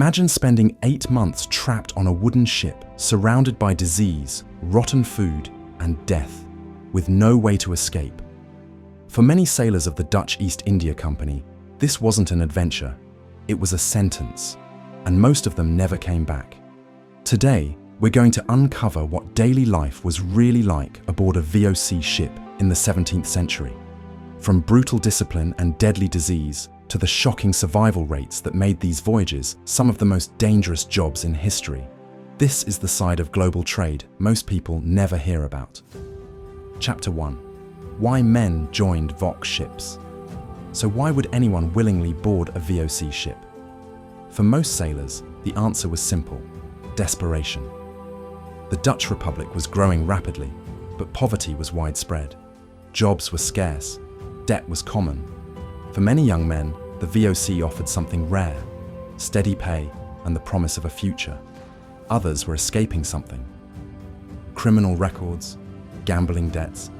Imagine spending 8 months trapped on a wooden ship, surrounded by disease, rotten food, and death, with no way to escape. For many sailors of the Dutch East India Company, this wasn't an adventure, it was a sentence, and most of them never came back. Today, we're going to uncover what daily life was really like aboard a VOC ship in the 17th century. From brutal discipline and deadly disease to the shocking survival rates that made these voyages some of the most dangerous jobs in history. This is the side of global trade most people never hear about. Chapter 1. Why men joined VOC ships. So why would anyone willingly board a VOC ship? For most sailors, the answer was simple: desperation. The Dutch Republic was growing rapidly, but poverty was widespread. Jobs were scarce, debt was common. For many young men, the VOC offered something rare: steady pay and the promise of a future. Others were escaping something: criminal records, gambling debts,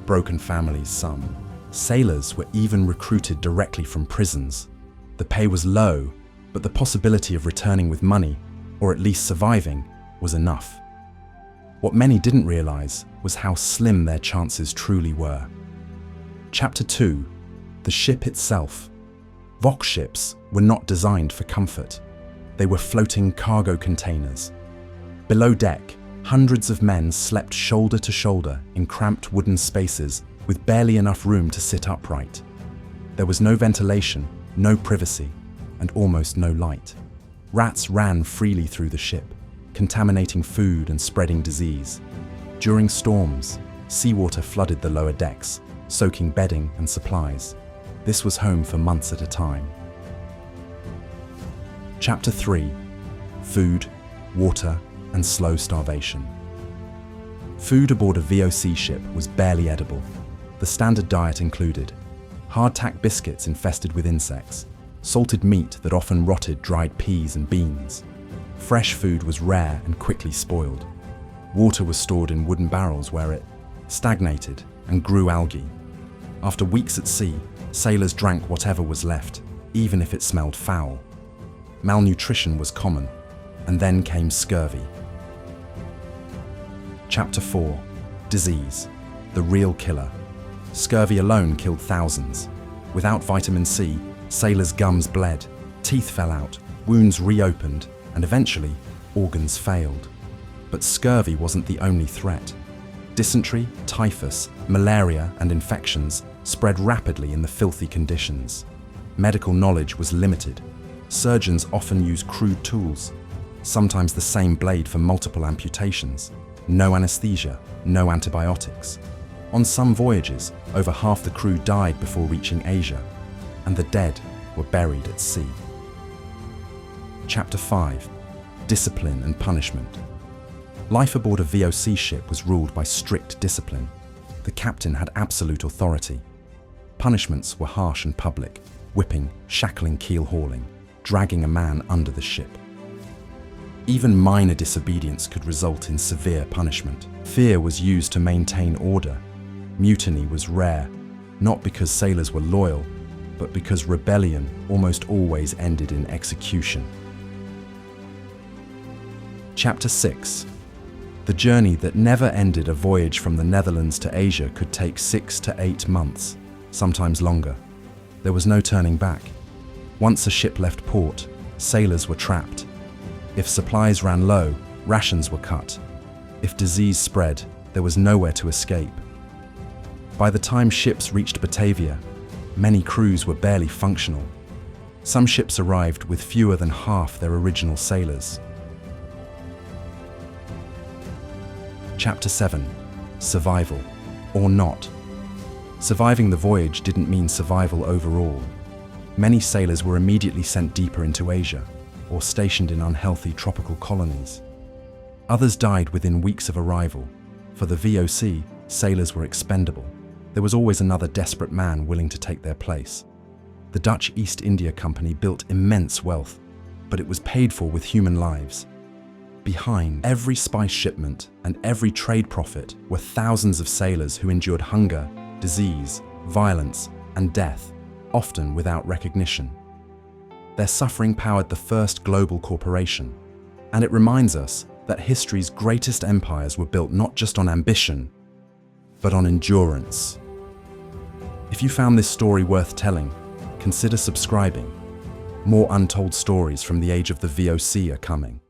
broken families. Some sailors were even recruited directly from prisons. The pay was low, but the possibility of returning with money, or at least surviving, was enough. What many didn't realize was how slim their chances truly were. Chapter 2. The ship itself. VOC ships were not designed for comfort. They were floating cargo containers. Below deck, hundreds of men slept shoulder to shoulder in cramped wooden spaces with barely enough room to sit upright. There was no ventilation, no privacy, and almost no light. Rats ran freely through the ship, contaminating food and spreading disease. During storms, seawater flooded the lower decks, soaking bedding and supplies. This was home for months at a time. Chapter 3. Food, water, and slow starvation. Food aboard a VOC ship was barely edible. The standard diet included hardtack biscuits infested with insects, salted meat that often rotted dried peas and beans. Fresh food was rare and quickly spoiled. Water was stored in wooden barrels where it stagnated and grew algae. After weeks at sea, sailors drank whatever was left, even if it smelled foul. Malnutrition was common, and then came scurvy. Chapter 4. Disease, the real killer. Scurvy alone killed thousands. Without vitamin C, sailors' gums bled, teeth fell out, wounds reopened, and eventually, organs failed. But scurvy wasn't the only threat. Dysentery, typhus, malaria, and infections spread rapidly in the filthy conditions. Medical knowledge was limited. Surgeons often used crude tools, sometimes the same blade for multiple amputations. No anesthesia, no antibiotics. On some voyages, over half the crew died before reaching Asia, and the dead were buried at sea. Chapter 5. Discipline and punishment. Life aboard a VOC ship was ruled by strict discipline. The captain had absolute authority. Punishments were harsh and public: whipping, shackling, keel hauling, dragging a man under the ship. Even minor disobedience could result in severe punishment. Fear was used to maintain order. Mutiny was rare, not because sailors were loyal, but because rebellion almost always ended in execution. Chapter 6. The journey that never ended. A voyage from the Netherlands to Asia could take 6 to 8 months, sometimes longer. There was no turning back. Once a ship left port, sailors were trapped. If supplies ran low, rations were cut. If disease spread, there was nowhere to escape. By the time ships reached Batavia, many crews were barely functional. Some ships arrived with fewer than half their original sailors. Chapter 7. Survival, or not. Surviving the voyage didn't mean survival overall. Many sailors were immediately sent deeper into Asia, or stationed in unhealthy tropical colonies. Others died within weeks of arrival. For the VOC, sailors were expendable. There was always another desperate man willing to take their place. The Dutch East India Company built immense wealth, but it was paid for with human lives. Behind every spice shipment and every trade profit were thousands of sailors who endured hunger, disease, violence, and death, often without recognition. their suffering powered the first global corporation. And it reminds us that history's greatest empires were built not just on ambition, but on endurance. If you found this story worth telling, consider subscribing. More untold stories from the age of the VOC are coming.